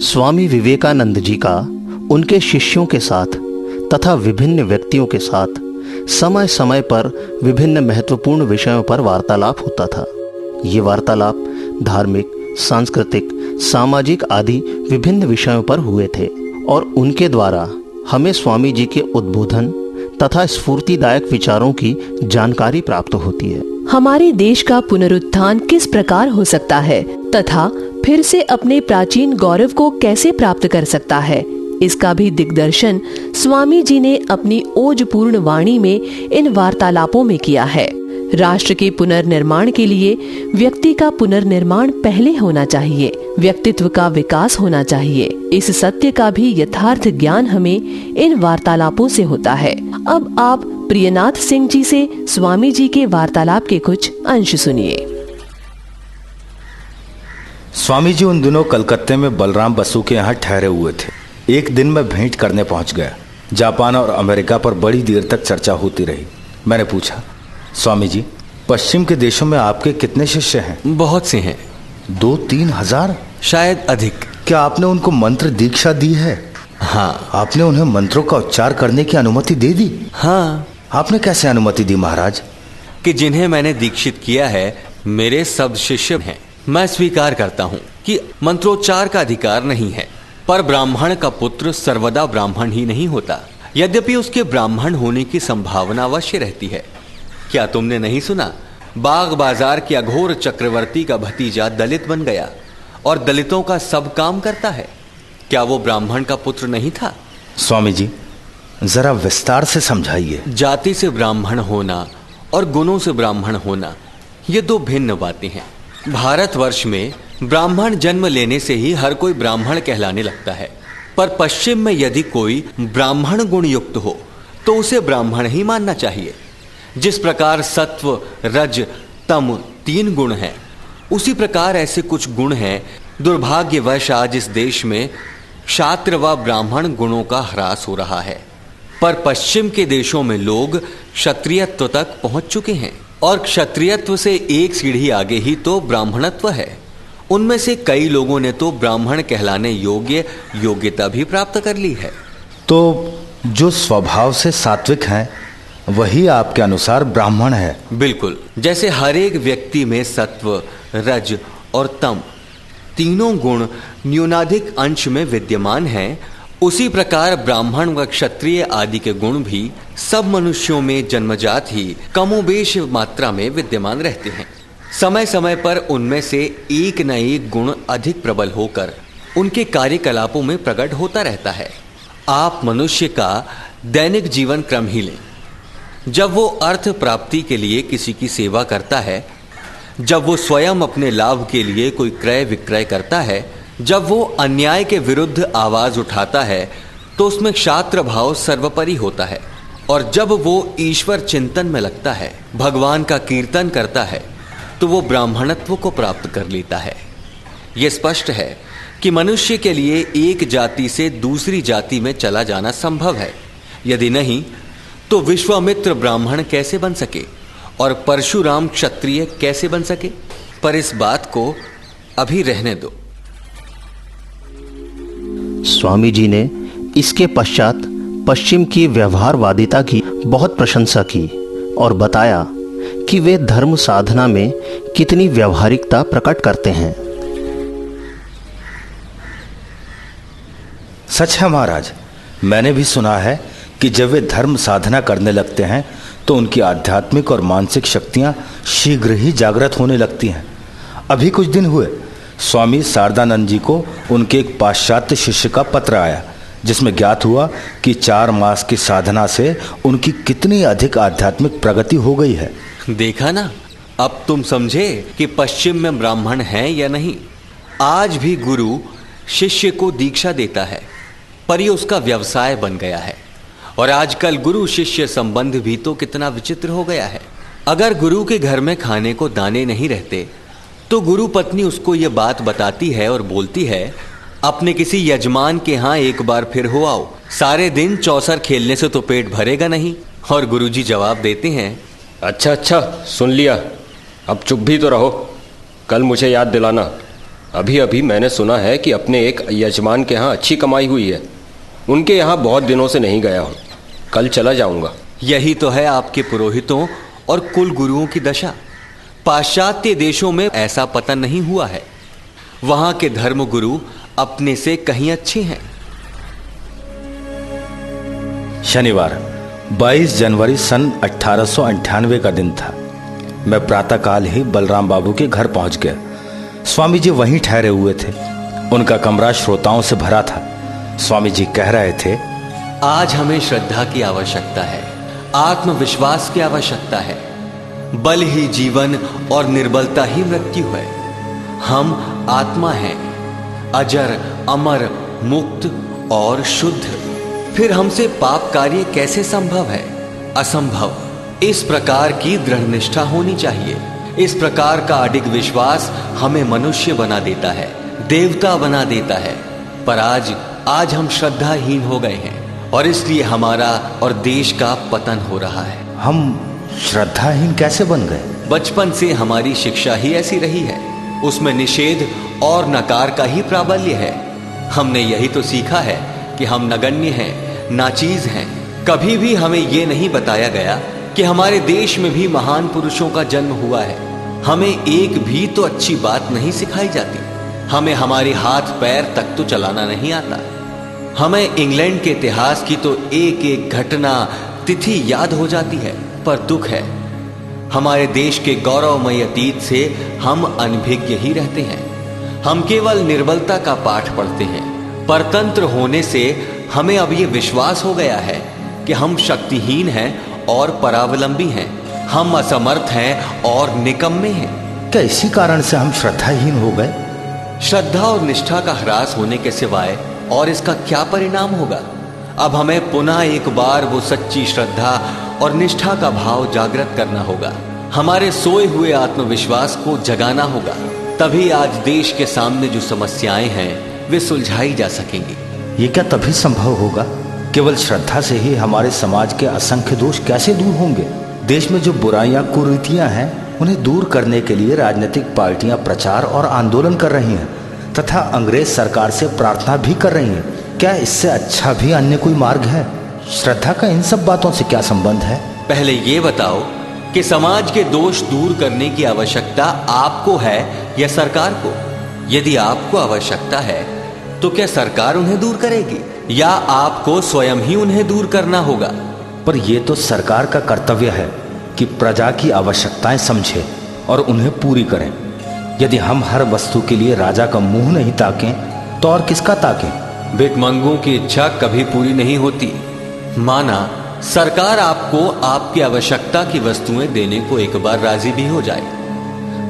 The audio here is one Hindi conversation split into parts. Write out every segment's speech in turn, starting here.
स्वामी विवेकानंद जी का उनके शिष्यों के साथ तथा विभिन्न व्यक्तियों के साथ समय समय पर विभिन्न महत्वपूर्ण विषयों पर वार्तालाप होता था। ये वार्तालाप धार्मिक, सांस्कृतिक, सामाजिक आदि विभिन्न विषयों पर हुए थे और उनके द्वारा हमें स्वामी जी के उद्बोधन तथा स्फूर्तिदायक विचारों की जानकारी प्राप्त होती है। हमारे देश का पुनरुत्थान किस प्रकार हो सकता है तथा फिर से अपने प्राचीन गौरव को कैसे प्राप्त कर सकता है, इसका भी दिग्दर्शन स्वामी जी ने अपनी ओजपूर्ण वाणी में इन वार्तालापों में किया है। राष्ट्र के पुनर्निर्माण के लिए व्यक्ति का पुनर्निर्माण पहले होना चाहिए, व्यक्तित्व का विकास होना चाहिए। इस सत्य का भी यथार्थ ज्ञान हमें इन वार्तालापों से होता है। अब आप प्रियनाथ सिंह जी से स्वामी जी के वार्तालाप के कुछ अंश सुनिए। स्वामी जी उन दिनों कलकत्ते में बलराम बसु के यहाँ ठहरे हुए थे। एक दिन मैं भेंट करने पहुंच गया। जापान और अमेरिका पर बड़ी देर तक चर्चा होती रही। मैंने पूछा, स्वामी जी, पश्चिम के देशों में आपके कितने शिष्य हैं? बहुत से हैं। 2-3 हजार, शायद अधिक। क्या आपने उनको मंत्र दीक्षा दी है? हाँ। आपने उन्हें मंत्रों का उच्चार करने की अनुमति दे दी? हाँ। आपने कैसे अनुमति दी महाराज? कि जिन्हें मैंने दीक्षित किया है मेरे सब शिष्य हैं। मैं स्वीकार करता हूँ कि मंत्रोच्चार का अधिकार नहीं है, पर ब्राह्मण का पुत्र सर्वदा ब्राह्मण ही नहीं होता, यद्यपि उसके ब्राह्मण होने की संभावना अवश्य रहती है। क्या तुमने नहीं सुना, बाग बाजार के अघोर चक्रवर्ती का भतीजा दलित बन गया और दलितों का सब काम करता है? क्या वो ब्राह्मण का पुत्र नहीं था? स्वामी जी, जरा विस्तार से समझाइए। जाति से ब्राह्मण होना और गुणों से ब्राह्मण होना, ये दो भिन्न बातें हैं। भारतवर्ष में ब्राह्मण जन्म लेने से ही हर कोई ब्राह्मण कहलाने लगता है, पर पश्चिम में यदि कोई ब्राह्मण गुण युक्त हो तो उसे ब्राह्मण ही मानना चाहिए। जिस प्रकार सत्व, रज, तम 3 गुण हैं, उसी प्रकार ऐसे कुछ गुण हैं। दुर्भाग्यवश आज इस देश में क्षात्र व ब्राह्मण गुणों का ह्रास हो रहा है, पर पश्चिम के देशों में लोग क्षत्रियत्व तक पहुंच चुके हैं और क्षत्रियत्व से एक सीढ़ी आगे ही तो ब्राह्मणत्व है। उनमें से कई लोगों ने तो ब्राह्मण कहलाने योग्य योग्यता भी प्राप्त कर ली है। तो जो स्वभाव से सात्विक हैं वही आपके अनुसार ब्राह्मण है? बिल्कुल। जैसे हर एक व्यक्ति में सत्व, रज और तम तीनों गुण न्यूनाधिक अंश में विद्यमान हैं, उसी प्रकार ब्राह्मण व क्षत्रिय आदि के गुण भी सब मनुष्यों में जन्मजात ही कमोबेश मात्रा में विद्यमान रहते हैं। समय समय पर उनमें से एक न एक गुण अधिक प्रबल होकर उनके कार्यकलापों में प्रकट होता रहता है। आप मनुष्य का दैनिक जीवन क्रम ही लें। जब वो अर्थ प्राप्ति के लिए किसी की सेवा करता है, जब वो स्वयं अपने लाभ के लिए कोई क्रय विक्रय करता है, जब वो अन्याय के विरुद्ध आवाज उठाता है, तो उसमें क्षात्र भाव सर्वोपरि होता है। और जब वो ईश्वर चिंतन में लगता है, भगवान का कीर्तन करता है, तो वो ब्राह्मणत्व को प्राप्त कर लेता है। ये स्पष्ट है कि मनुष्य के लिए एक जाति से दूसरी जाति में चला जाना संभव है। यदि नहीं तो विश्वामित्र ब्राह्मण कैसे बन सके और परशुराम क्षत्रिय कैसे बन सके? पर इस बात को अभी रहने दो। स्वामी जी ने इसके पश्चात पश्चिम की व्यवहारवादिता की बहुत प्रशंसा की और बताया कि वे धर्म साधना में कितनी व्यवहारिकता प्रकट करते हैं। सच है महाराज, मैंने भी सुना है कि जब वे धर्म साधना करने लगते हैं तो उनकी आध्यात्मिक और मानसिक शक्तियां शीघ्र ही जागृत होने लगती हैं। अभी कुछ दिन हुए स्वामी शारदानंद जी को उनके एक पाश्चात्य शिष्य का पत्र आया, जिसमें ज्ञात हुआ कि 4 मास की साधना से उनकी कितनी अधिक आध्यात्मिक प्रगति हो गई है। देखा ना, अब तुम समझे कि पश्चिम में ब्राह्मण हैं या नहीं। आज भी गुरु शिष्य को दीक्षा देता है, पर ये उसका व्यवसाय बन गया है। और आजकल गुरु शिष्य संबंध भी तो कितना विचित्र हो गया है। अगर गुरु के घर में खाने को दाने नहीं रहते तो गुरु पत्नी उसको ये बात बताती है और बोलती है, अपने किसी यजमान के यहाँ एक बार फिर हो आओ, सारे दिन चौसर खेलने से तो पेट भरेगा नहीं। और गुरुजी जवाब देते हैं, अच्छा सुन लिया, अब चुप भी तो रहो, कल मुझे याद दिलाना। अभी अभी मैंने सुना है कि अपने एक यजमान के यहाँ अच्छी कमाई हुई है। उनके यहाँ बहुत दिनों से नहीं गया हूँ, कल चला जाऊंगा। यही तो है आपके पुरोहितों और कुल गुरुओं की दशा। पाश्चात्य देशों में ऐसा पतन नहीं हुआ है। वहां के धर्म गुरु अपने से कहीं अच्छे हैं। शनिवार 22 जनवरी सन 1898 का दिन था। मैं प्रातःकाल ही बलराम बाबू के घर पहुंच गया। स्वामी जी वहीं ठहरे हुए थे। उनका कमरा श्रोताओं से भरा था। स्वामी जी कह रहे थे, आज हमें श्रद्धा की आवश्यकता है, आत्मविश्वास की आवश्यकता है। बल ही जीवन और निर्बलता ही मृत्यु है। हम आत्मा हैं, अजर, अमर, मुक्त और शुद्ध। फिर हमसे पाप कार्य कैसे संभव है? असंभव। इस प्रकार की दृढ़ निष्ठा होनी चाहिए। इस प्रकार का अडिग विश्वास हमें मनुष्य बना देता है, देवता बना देता है। पर आज हम श्रद्धाहीन हो गए हैं और इसलिए हमारा और देश का पतन हो रहा है। हम श्रद्धाहीन कैसे बन गए? बचपन से हमारी शिक्षा ही ऐसी रही है। उसमें निषेध और नकार का ही प्राबल्य है। हमने यही तो सीखा है कि हम नगण्य हैं, नाचीज हैं। कभी भी हमें यह नहीं बताया गया कि हमारे देश में भी महान पुरुषों का जन्म हुआ है। हमें एक भी तो अच्छी बात नहीं सिखाई जाती। हमें हमारे हाथ पैर तक तो चलाना नहीं आता। हमें इंग्लैंड के इतिहास की तो एक एक घटना, तिथि याद हो जाती है। पर दुख है, हमारे देश के गौरवमय अतीत से हम अनभिज्ञ ही रहते हैं। हम केवल निर्बलता का पाठ पढ़ते हैं। परतंत्र होने से हमें अब ये विश्वास हो गया है कि हम शक्तिहीन हैं और परावलंबी हैं। हम असमर्थ हैं और निकम्मे हैं। क्या इसी कारण से हम श्रद्धाहीन हो गए? श्रद्धा और निष्ठा का ह्रास होने के सिवाय और इसका क्या परिणाम होगा? अब हमें पुनः एक बार वो सच्ची श्रद्धा और निष्ठा का भाव जागृत करना होगा। हमारे सोए हुए आत्मविश्वास को जगाना होगा। तभी आज देश के सामने जो समस्याएं हैं वे सुलझाई जा सकेंगी। ये क्या तभी संभव होगा? केवल श्रद्धा से ही हमारे समाज के असंख्य दोष कैसे दूर होंगे? देश में जो बुराइयां, कुरीतियां हैं, उन्हें दूर करने के लिए राजनीतिक पार्टियां प्रचार और आंदोलन कर रही हैं तथा अंग्रेज सरकार से प्रार्थना भी कर रही हैं। क्या इससे अच्छा भी अन्य कोई मार्ग है? श्रद्धा का इन सब बातों से क्या संबंध है? पहले ये बताओ कि समाज के दोष दूर करने की आवश्यकता आपको है या सरकार को? यदि आपको आवश्यकता है तो क्या सरकार उन्हें दूर करेगी या आपको स्वयं ही उन्हें दूर करना होगा? पर यह तो सरकार का कर्तव्य है कि प्रजा की आवश्यकताएं समझे और उन्हें पूरी करें। यदि हम हर वस्तु के लिए राजा का मुंह नहीं ताकें तो और किसका ताकें? भिखमंगों की इच्छा कभी पूरी नहीं होती। माना सरकार आपको आपकी आवश्यकता की वस्तुएं देने को एक बार राजी भी हो जाए,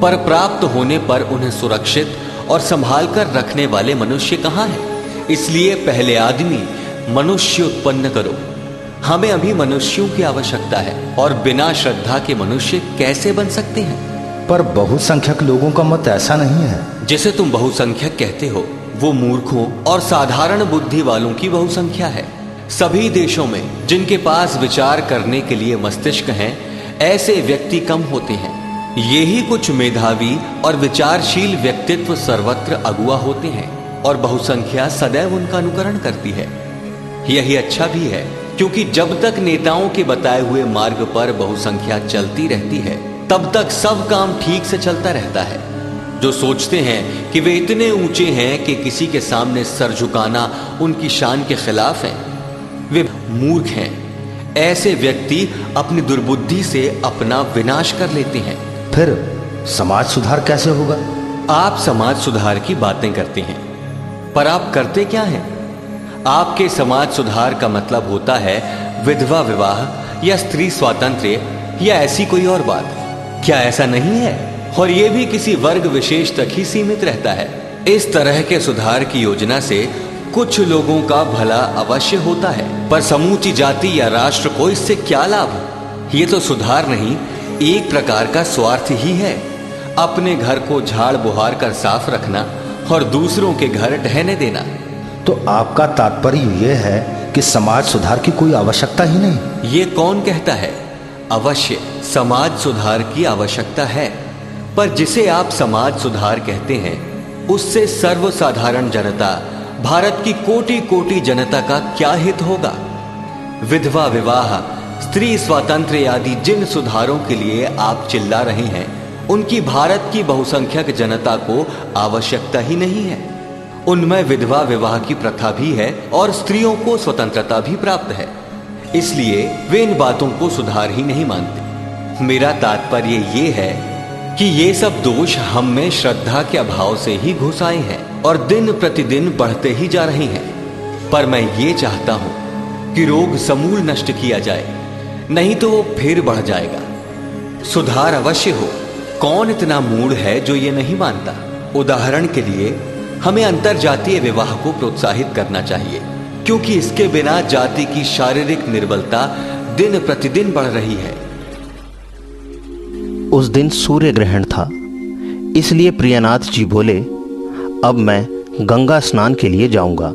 पर प्राप्त होने पर उन्हें सुरक्षित और संभाल कर रखने वाले मनुष्य कहाँ हैं? इसलिए पहले आदमी मनुष्य उत्पन्न करो। हमें अभी मनुष्यों की आवश्यकता है और बिना श्रद्धा के मनुष्य कैसे बन सकते हैं? पर बहुसंख्यक लोगों का मत ऐसा नहीं है। जिसे तुम बहुसंख्यक कहते हो वो मूर्खों और साधारण बुद्धि वालों की बहुसंख्या है। सभी देशों में जिनके पास विचार करने के लिए मस्तिष्क हैं, ऐसे व्यक्ति कम होते हैं। ये ही कुछ मेधावी और विचारशील व्यक्तित्व सर्वत्र अगुआ होते हैं और बहुसंख्या सदैव उनका अनुकरण करती है। यही अच्छा भी है, क्योंकि जब तक नेताओं के बताए हुए मार्ग पर बहुसंख्या चलती रहती है तब तक सब काम ठीक से चलता रहता है। जो सोचते हैं कि वे इतने ऊंचे हैं कि किसी के सामने सर झुकाना उनकी शान के खिलाफ है, वे मूर्ख हैं। ऐसे व्यक्ति अपनी दुर्बुद्धि से अपना विनाश कर लेते हैं। फिर समाज सुधार कैसे होगा? आप समाज सुधार की बातें करते हैं, पर आप करते क्या हैं? आपके समाज सुधार का मतलब होता है विधवा विवाह या स्त्री स्वातंत्र्य या ऐसी कोई और बात। क्या ऐसा नहीं है? और यह भी किसी वर्ग विशेष तक ही सीमित रहता है। इस तरह के सुधार की योजना से कुछ लोगों का भला अवश्य होता है, पर समूची जाति या राष्ट्र को इससे क्या लाभ? ये तो सुधार नहीं, एक प्रकार का स्वार्थ ही है। अपने घर को झाड़ बुहार कर साफ रखना और दूसरों के घर ढहने देना। तो आपका तात्पर्य यह है कि समाज सुधार की कोई आवश्यकता ही नहीं? ये कौन कहता है? अवश्य समाज सुधार की आवश्यकता है, पर जिसे आप समाज सुधार कहते हैं उससे सर्वसाधारण जनता, भारत की कोटि कोटि जनता का क्या हित होगा? विधवा विवाह, स्त्री स्वातंत्र्य आदि जिन सुधारों के लिए आप चिल्ला रहे हैं, उनकी भारत की बहुसंख्यक जनता को आवश्यकता ही नहीं है। उनमें विधवा विवाह की प्रथा भी है और स्त्रियों को स्वतंत्रता भी प्राप्त है, इसलिए वे इन बातों को सुधार ही नहीं मानते। मेरा तात्पर्य ये है कि ये सब दोष हम में श्रद्धा के अभाव से ही घुस आए हैं और दिन प्रतिदिन बढ़ते ही जा रहे हैं। पर मैं ये चाहता हूं कि रोग समूल नष्ट किया जाए, नहीं तो वो फिर बढ़ जाएगा। सुधार अवश्य हो। कौन इतना मूढ़ है जो ये नहीं मानता? उदाहरण के लिए हमें अंतरजातीय विवाह को प्रोत्साहित करना चाहिए, क्योंकि इसके बिना जाति की शारीरिक निर्बलता दिन प्रतिदिन बढ़ रही है। उस दिन सूर्य ग्रहण था, इसलिए प्रियनाथ जी बोले, अब मैं गंगा स्नान के लिए जाऊंगा,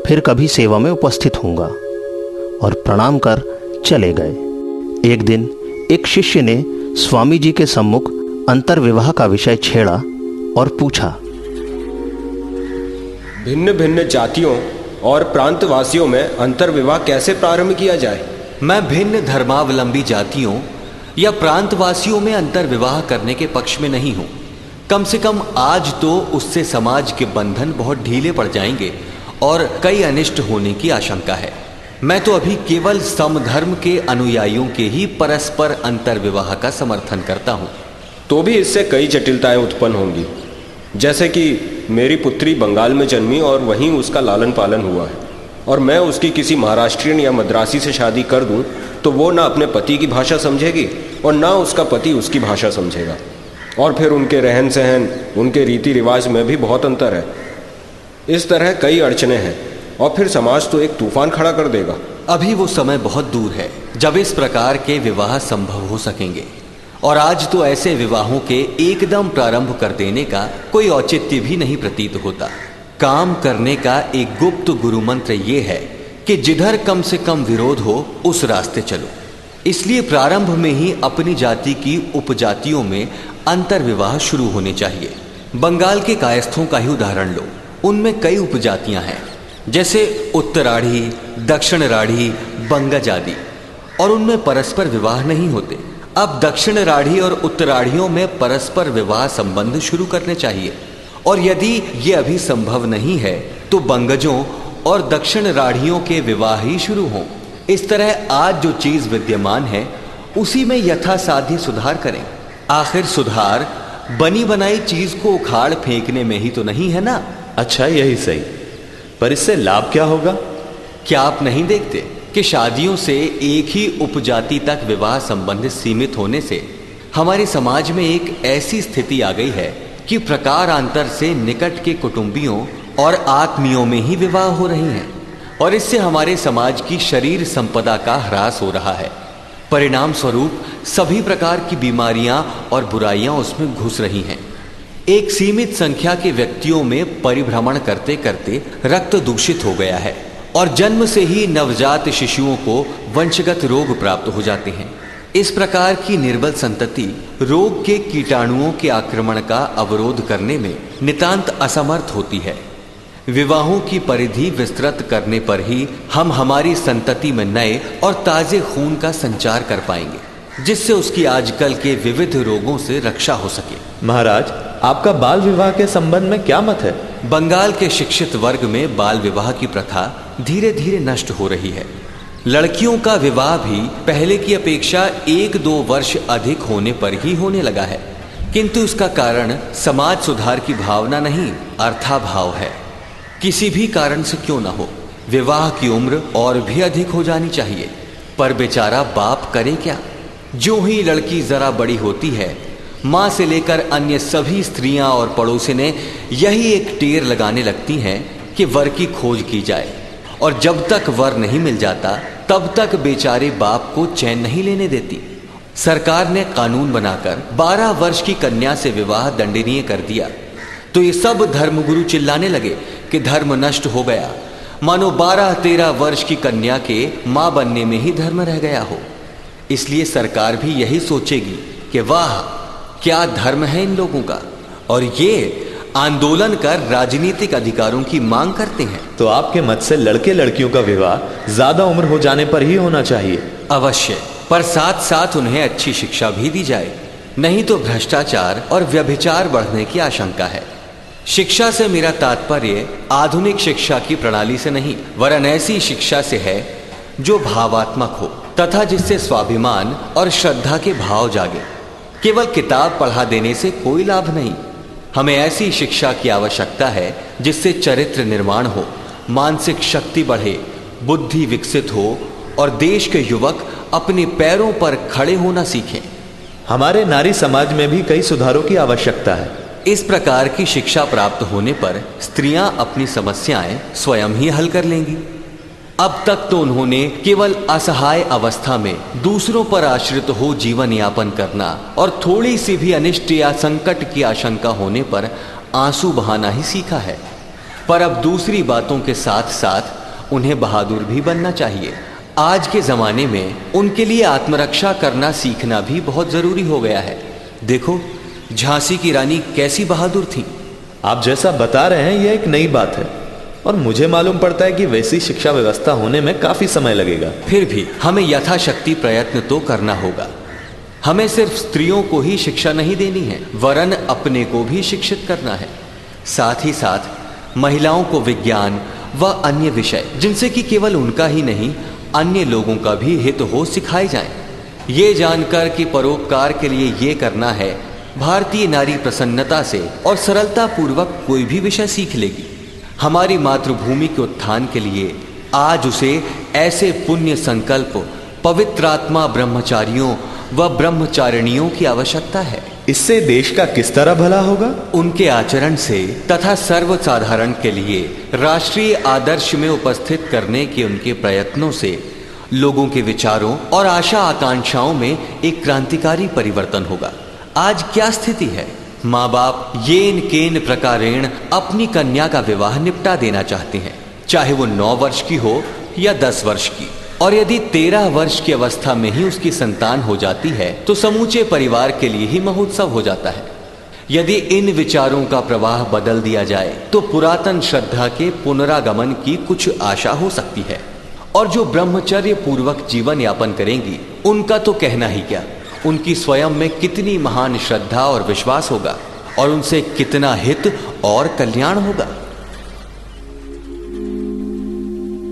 फिर कभी सेवा में उपस्थित होऊंगा, और प्रणाम कर चले गए। एक दिन एक शिष्य ने स्वामी जी के सम्मुख अंतर्विवाह का विषय छेड़ा और पूछा, भिन्न भिन्न जातियों और प्रांतवासियों में अंतर्विवाह कैसे प्रारंभ किया जाए? मैं भिन्न धर्मावलंबी जातियों या प्रांतवासियों में अंतर्विवाह करने के पक्ष में नहीं हूं। कम से कम आज तो उससे समाज के बंधन बहुत ढीले पड़ जाएंगे और कई अनिष्ट होने की आशंका है। मैं तो अभी केवल समधर्म के अनुयायियों के ही परस्पर अंतर्विवाह का समर्थन करता हूं। तो भी इससे कई जटिलताएं उत्पन्न होंगी, जैसे कि मेरी पुत्री बंगाल में जन्मी और वहीं उसका लालन पालन हुआ है, और मैं उसकी किसी महाराष्ट्रियन या मद्रासी से शादी कर दूं तो वो ना अपने पति की भाषा समझेगी और ना उसका पति उसकी भाषा समझेगा, और फिर उनके रहन सहन, उनके रीति रिवाज में भी बहुत अंतर है। इस तरह कई अड़चने हैं और फिर समाज तो एक तूफान खड़ा कर देगा। अभी वो समय बहुत दूर है जब इस प्रकार के विवाह संभव हो सकेंगे, और आज तो ऐसे विवाहों के एकदम प्रारंभ कर देने का कोई औचित्य भी नहीं प्रतीत होता। काम करने का एक गुप्त गुरु मंत्र ये है कि जिधर कम से कम विरोध हो उस रास्ते चलो। इसलिए प्रारंभ में ही अपनी जाति की उपजातियों में अंतर्विवाह शुरू होने चाहिए। बंगाल के कायस्थों का ही उदाहरण लो, उनमें कई उपजातियां हैं, जैसे उत्तराढ़ी, दक्षिण राढ़ी, बंगज आदि, और उनमें परस्पर विवाह नहीं होते। अब दक्षिण राढ़ी और उत्तराढ़ियों में परस्पर विवाह संबंध शुरू करने चाहिए, और यदि ये अभी संभव नहीं है तो बंगजों और दक्षिण राढ़ियों के विवाह ही शुरू हों। इस तरह आज जो चीज विद्यमान है उसी में यथासाध्य सुधार करें। आखिर सुधार बनी बनाई चीज को उखाड़ फेंकने में ही तो नहीं है ना। अच्छा, यही सही, पर इससे लाभ क्या होगा? क्या आप नहीं देखते कि शादियों से एक ही उपजाति तक विवाह संबंध सीमित होने से हमारे समाज में एक ऐसी स्थिति आ गई है कि प्रकारांतर से निकट के कुटुंबियों और आत्मीयों में ही विवाह हो रही हैं, और इससे हमारे समाज की शरीर संपदा का ह्रास हो रहा है। परिणाम स्वरूप सभी प्रकार की बीमारियां और बुराइयां उसमें घुस रही हैं। एक सीमित संख्या के व्यक्तियों में परिभ्रमण करते करते रक्त दूषित हो गया है, और जन्म से ही नवजात शिशुओं को वंशगत रोग प्राप्त हो जाते हैं। इस प्रकार की निर्बल संतति रोग के कीटाणुओं के आक्रमण का अवरोध करने में नितांत असमर्थ होती है। विवाहों की परिधि विस्तृत करने पर ही हम हमारी संतति में नए और ताजे खून का संचार कर पाएंगे, जिससे उसकी आजकल के विविध रोगों से रक्षा हो सके। महाराज, आपका बाल विवाह के संबंध में क्या मत है? बंगाल के शिक्षित वर्ग में बाल विवाह की प्रथा धीरे धीरे नष्ट हो रही है। लड़कियों का विवाह भी पहले की अपेक्षा 1-2 वर्ष अधिक होने पर ही होने लगा है, किंतु इसका कारण समाज सुधार की भावना नहीं, अर्थाभाव है। किसी भी कारण से क्यों ना हो, विवाह की उम्र और भी अधिक हो जानी चाहिए, पर बेचारा बाप करे क्या। जो ही लड़की जरा बड़ी होती है, माँ से लेकर अन्य सभी स्त्रियां और पड़ोसिनें यही एक टेर लगाने लगती हैं कि वर की खोज की जाए, और जब तक वर नहीं मिल जाता तब तक बेचारे बाप को चैन नहीं लेने देती। सरकार ने कानून बनाकर 12 वर्ष की कन्या से विवाह दंडनीय कर दिया, तो ये सब धर्मगुरु चिल्लाने लगे कि धर्म नष्ट हो गया, मानो 12-13 वर्ष की कन्या के मां बनने में ही धर्म रह गया हो। इसलिए सरकार भी यही सोचेगी कि वाह क्या धर्म है इन लोगों का, और ये आंदोलन कर राजनीतिक अधिकारों की मांग करते हैं। तो आपके मत से लड़के लड़कियों का विवाह ज्यादा उम्र हो जाने पर ही होना चाहिए। अवश्य, पर साथ साथ उन्हें अच्छी शिक्षा भी दी जाए, नहीं तो भ्रष्टाचार और व्यभिचार बढ़ने की आशंका है। शिक्षा से मेरा तात्पर्य आधुनिक शिक्षा की प्रणाली से नहीं, वरन ऐसी शिक्षा से है जो भावात्मक हो तथा जिससे स्वाभिमान और श्रद्धा के भाव जागे। केवल किताब पढ़ा देने से कोई लाभ नहीं। हमें ऐसी शिक्षा की आवश्यकता है जिससे चरित्र निर्माण हो, मानसिक शक्ति बढ़े, बुद्धि विकसित हो और देश के युवक अपने पैरों पर खड़े होना सीखें। हमारे नारी समाज में भी कई सुधारों की आवश्यकता है। इस प्रकार की शिक्षा प्राप्त होने पर स्त्रियां अपनी समस्याएं स्वयं ही हल कर लेंगी। अब तक तो उन्होंने केवल असहाय अवस्था में दूसरों पर आश्रित हो जीवन यापन करना और थोड़ी सी भी अनिष्ट या संकट की आशंका होने पर आंसू बहाना ही सीखा है। पर अब दूसरी बातों के साथ साथ उन्हें बहादुर भी बनना चाहिए। आज के जमाने में उनके लिए आत्मरक्षा करना सीखना भी बहुत जरूरी हो गया है। देखो, झांसी की रानी कैसी बहादुर थी। आप जैसा बता रहे हैं यह एक नई बात है और मुझे मालूम पड़ता है कि वैसी शिक्षा व्यवस्था होने में काफी समय लगेगा। फिर भी हमें यथाशक्ति प्रयत्न तो करना होगा। हमें सिर्फ स्त्रियों को ही शिक्षा नहीं देनी है, वरन अपने को भी शिक्षित करना है। साथ ही साथ महिलाओं को विज्ञान व अन्य विषय जिनसे कि केवल उनका ही नहीं अन्य लोगों का भी हित हो सिखाए जाएं। ये जानकर कि परोपकार के लिए ये करना है, भारतीय नारी प्रसन्नता से और सरलता पूर्वक कोई भी विषय सीख लेगी। हमारी मातृभूमि के उत्थान के लिए आज उसे ऐसे पुण्य संकल्प पवित्र आत्मा ब्रह्मचारियों व ब्रह्मचारिणियों की आवश्यकता है। इससे देश का किस तरह भला होगा? उनके आचरण से तथा सर्वसाधारण के लिए राष्ट्रीय आदर्श में उपस्थित करने के उनके प्रयत्नों से लोगों के विचारों और आशा आकांक्षाओं में एक क्रांतिकारी परिवर्तन होगा। आज क्या स्थिति है? माँ बाप येन केन प्रकारेण अपनी कन्या का विवाह निपटा देना चाहते हैं, चाहे वो 9 वर्ष की हो या 10 वर्ष की। और यदि 13 वर्ष की अवस्था में ही उसकी संतान हो जाती है तो समूचे परिवार के लिए ही महोत्सव हो जाता है। यदि इन विचारों का प्रवाह बदल दिया जाए तो पुरातन श्रद्धा के पुनरागमन की कुछ आशा हो सकती है। और जो ब्रह्मचर्य पूर्वक जीवन यापन करेंगी उनका तो कहना ही क्या, उनकी स्वयं में कितनी महान श्रद्धा और विश्वास होगा और उनसे कितना हित और कल्याण होगा।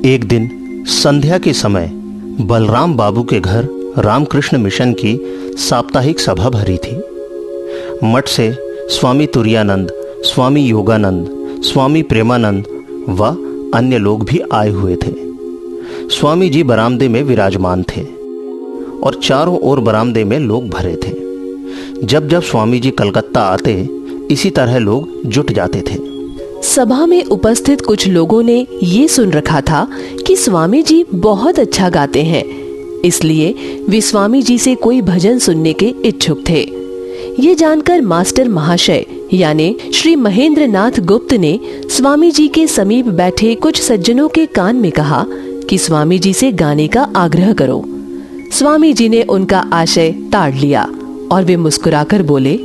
एक दिन संध्या के समय बलराम बाबू के घर रामकृष्ण मिशन की साप्ताहिक सभा भरी थी। मठ से स्वामी तुरायानंद, स्वामी योगानंद, स्वामी प्रेमानंद व अन्य लोग भी आए हुए थे। स्वामी जी बरामदे में विराजमान थे और चारों ओर बरामदे में लोग भरे थे। जब जब स्वामी जी कलकत्ता आते इसी तरह लोग जुट जाते थे। सभा में उपस्थित कुछ लोगों ने ये सुन रखा था कि स्वामी जी बहुत अच्छा गाते हैं, इसलिए वे स्वामी जी से कोई भजन सुनने के इच्छुक थे। ये जानकर मास्टर महाशय यानी श्री महेंद्र नाथ गुप्त ने स्वामी जी के समीप बैठे कुछ सज्जनों के कान में कहा कि स्वामी जी से गाने का आग्रह करो। स्वामी जी ने उनका आशय ताड़ लिया और वे मुस्कुराकर बोले,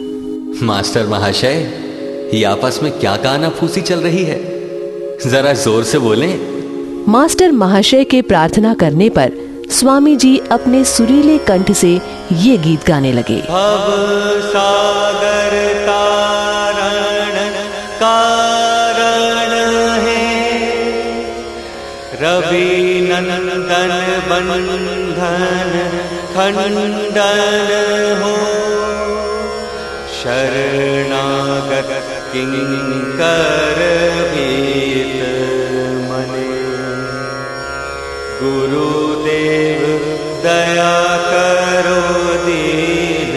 मास्टर महाशय, ये आपस में क्या कानाफूसी चल रही है, जरा जोर से बोलें। मास्टर महाशय के प्रार्थना करने पर स्वामी जी अपने सुरीले कंठ से ये गीत गाने लगे। भव सागर तारण कारण है, रवि नंदन बंधन खंडन हो, शरणागत किंकर भीत मने, गुरुदेव दया करो दीन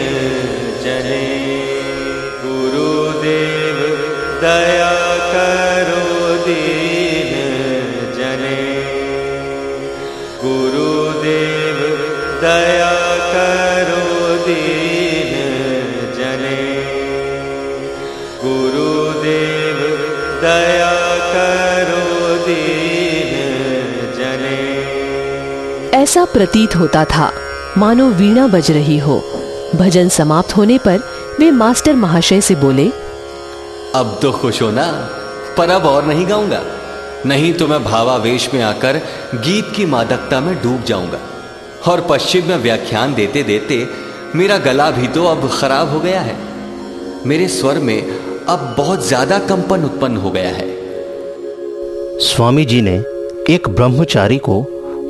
जने, गुरुदेव दया करो दीन जने, गुरुदेव दया करो दीन जने, गुरुदेव दया करो दीन जने। ऐसा प्रतीत होता था मानो वीणा बज रही हो। भजन समाप्त होने पर वे मास्टर महाशय से बोले, अब तो खुश हो ना, पर अब और नहीं गाऊंगा, नहीं तो मैं भावावेश में आकर गीत की मादकता में डूब जाऊंगा। और पश्चिम में व्याख्यान देते देते मेरा गला भी तो अब खराब हो गया है। मेरे स्वर में अब बहुत ज्यादा कंपन उत्पन्न हो गया है। स्वामी जी ने एक ब्रह्मचारी को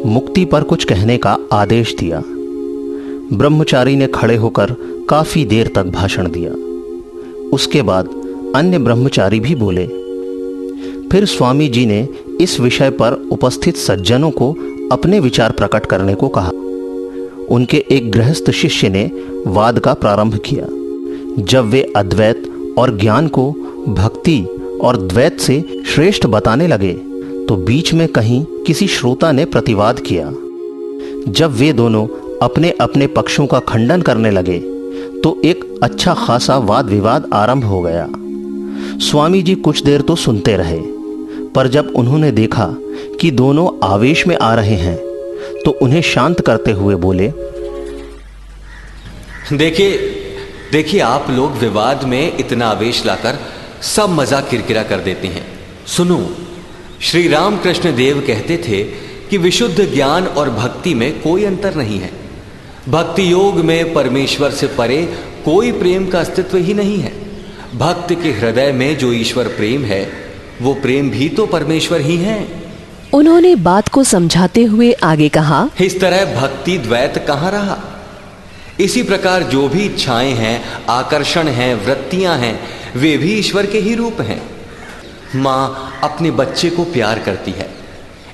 मुक्ति पर कुछ कहने का आदेश दिया। ब्रह्मचारी ने खड़े होकर काफी देर तक भाषण दिया। उसके बाद अन्य ब्रह्मचारी भी बोले। फिर स्वामी जी ने इस विषय पर उपस्थित सज्जनों को अपने विचार प्रकट करने को कहा। उनके एक गृहस्थ शिष्य ने वाद का प्रारंभ किया। जब वे अद्वैत और ज्ञान को भक्ति और द्वैत से श्रेष्ठ बताने लगे तो बीच में कहीं किसी श्रोता ने प्रतिवाद किया। जब वे दोनों अपने अपने पक्षों का खंडन करने लगे तो एक अच्छा खासा वाद विवाद आरंभ हो गया। स्वामी जी कुछ देर तो सुनते रहे, पर जब उन्होंने देखा कि दोनों आवेश में आ रहे हैं तो उन्हें शांत करते हुए बोले, देखिए आप लोग विवाद में इतना आवेश लाकर सब मजा किरकिरा कर देते हैं। सुनो, श्री रामकृष्ण देव कहते थे कि विशुद्ध ज्ञान और भक्ति में कोई अंतर नहीं है। भक्ति योग में परमेश्वर से परे कोई प्रेम का अस्तित्व ही नहीं है। भक्त के हृदय में जो ईश्वर प्रेम है वो प्रेम भी तो परमेश्वर ही है। उन्होंने बात को समझाते हुए आगे कहा, इस तरह भक्ति द्वैत कहाँ रहा। इसी प्रकार जो भी इच्छाएं हैं, आकर्षण हैं, वृत्तियां हैं, वे भी ईश्वर के ही रूप हैं। माँ अपने बच्चे को प्यार करती है,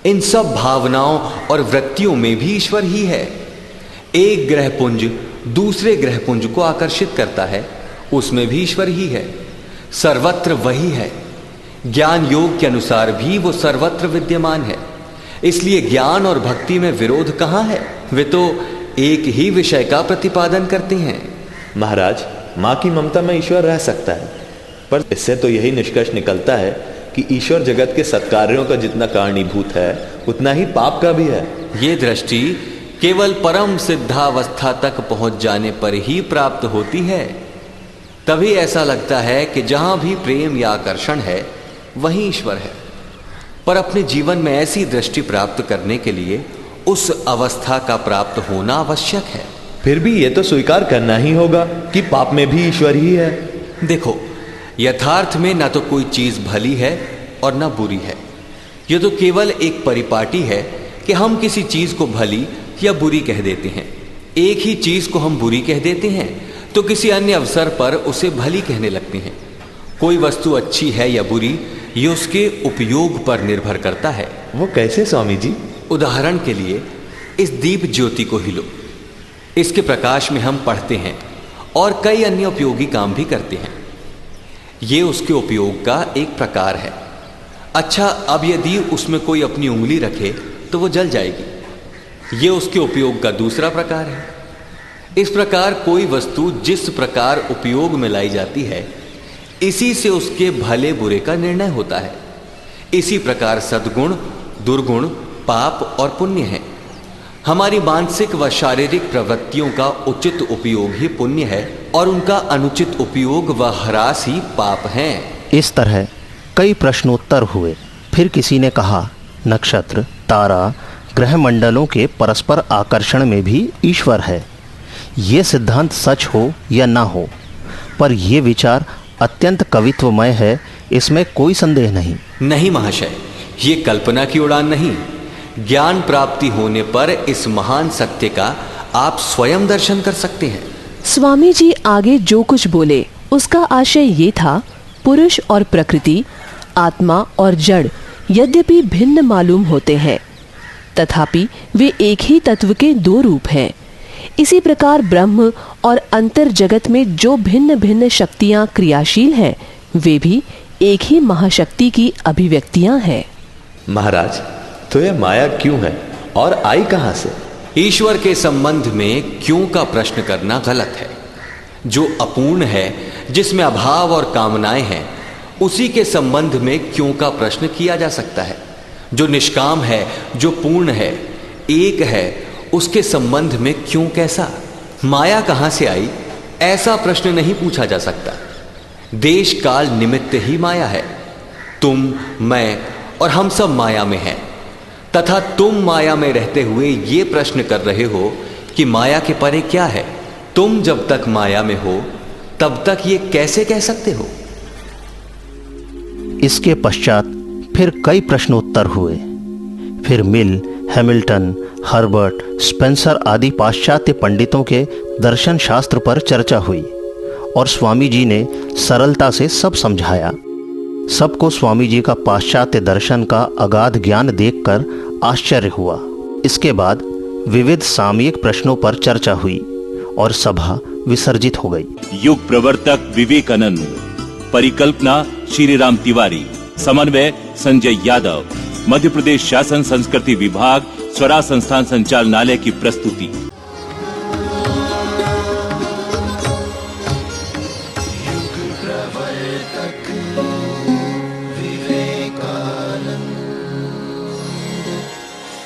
इन सब भावनाओं और वृत्तियों में भी ईश्वर ही है। एक ग्रहपुंज दूसरे ग्रहपुंज को आकर्षित करता है, उसमें भी ईश्वर ही है। सर्वत्र वही है। ज्ञान योग के अनुसार भी वो सर्वत्र विद्यमान है। इसलिए ज्ञान और भक्ति में विरोध कहाँ है? वे तो एक ही विषय का प्रतिपादन करते हैं। महाराज, माँ की ममता में ईश्वर रह सकता है, पर इससे तो यही निष्कर्ष निकलता है कि ईश्वर जगत के सत्कार्यों का जितना कारणीभूत है उतना ही पाप का भी है। ये दृष्टि केवल परम सिद्धावस्था तक पहुंच जाने पर ही प्राप्त होती है। तभी ऐसा लगता है कि जहां भी प्रेम या आकर्षण है वहीं ईश्वर है। पर अपने जीवन में ऐसी दृष्टि प्राप्त करने के लिए उस अवस्था का प्राप्त होना आवश्यक है। फिर भी ये तो स्वीकार करना ही होगा कि पाप में भी ईश्वर ही है। देखो, यथार्थ में ना तो कोई चीज भली है और ना बुरी है। यह तो केवल एक परिपाटी है कि हम किसी चीज को भली या बुरी कह देते हैं। एक ही चीज को हम बुरी कह देते हैं तो किसी अन्य अवसर पर उसे भली कहने लगते हैं। कोई वस्तु अच्छी है या बुरी, ये उसके उपयोग पर निर्भर करता है। वो कैसे स्वामी जी? उदाहरण के लिए इस दीप ज्योति को ही लो। इसके प्रकाश में हम पढ़ते हैं और कई अन्य उपयोगी काम भी करते हैं। ये उसके उपयोग का एक प्रकार है। अच्छा, अब यदि उसमें कोई अपनी उंगली रखे तो वो जल जाएगी। ये उसके उपयोग का दूसरा प्रकार है। इस प्रकार कोई वस्तु जिस प्रकार उपयोग में लाई जाती है, इसी से उसके भले बुरे का निर्णय होता है। इसी प्रकार सद्गुण, दुर्गुण, पाप और पुण्य है। हमारी मानसिक व शारीरिक प्रवृत्तियों का उचित उपयोग ही पुण्य है और उनका अनुचित उपयोग व ह्रास ही पाप है। इस तरह कई प्रश्नोत्तर हुए। फिर किसी ने कहा, नक्षत्र, तारा, ग्रह मंडलों के परस्पर आकर्षण में भी ईश्वर है। ये सिद्धांत सच हो या ना हो, पर यह विचार अत्यंत कवित्वमय है, इसमें कोई संदेह नहीं। नहीं महाशय, ये कल्पना की उड़ान नहीं। ज्ञान प्राप्ति होने पर इस महान सत्य का आप स्वयं दर्शन कर सकते हैं। स्वामी जी आगे जो कुछ बोले उसका आशय ये था, पुरुष और प्रकृति, आत्मा और जड़ यद्यपि भिन्न मालूम होते हैं, तथापि वे एक ही तत्व के दो रूप हैं। इसी प्रकार ब्रह्म और अंतर जगत में जो भिन्न भिन्न शक्तियां क्रियाशील हैं, वे भी एक ही महाशक्ति की अभिव्यक्तियां हैं। महाराज, तो यह माया क्यों है और आई कहां से? ईश्वर के संबंध में क्यों का प्रश्न करना गलत है। जो अपूर्ण है, जिसमें अभाव और कामनाएं हैं, उसी के संबंध में क्यों का प्रश्न किया जा सकता है। जो निष्काम है, जो पूर्ण है, एक है, उसके संबंध में क्यों कैसा? माया कहां से आई, ऐसा प्रश्न नहीं पूछा जा सकता। देश काल निमित्त ही माया है। तुम, मैं और हम सब माया में हैं, तथा तुम माया में रहते हुए ये प्रश्न कर रहे हो कि माया के परे क्या है। तुम जब तक माया में हो तब तक ये कैसे कह सकते हो? इसके पश्चात फिर कई प्रश्नोत्तर हुए। फिर मिल, हैमिल्टन, हर्बर्ट, स्पेंसर आदि पाश्चात्य पंडितों के दर्शन शास्त्र पर चर्चा हुई और स्वामी जी ने सरलता से सब समझाया। सबको स्वामी जी का पाश्चात्य दर्शन का अगाध ज्ञान देखकर आश्चर्य हुआ। इसके बाद विविध सामयिक प्रश्नों पर चर्चा हुई और सभा विसर्जित हो गई। युग प्रवर्तक विवेकानंद, परिकल्पना श्री राम तिवारी, समन्वय संजय यादव, मध्य प्रदेश शासन संस्कृति विभाग, स्वराज संस्थान संचालनालय की प्रस्तुति।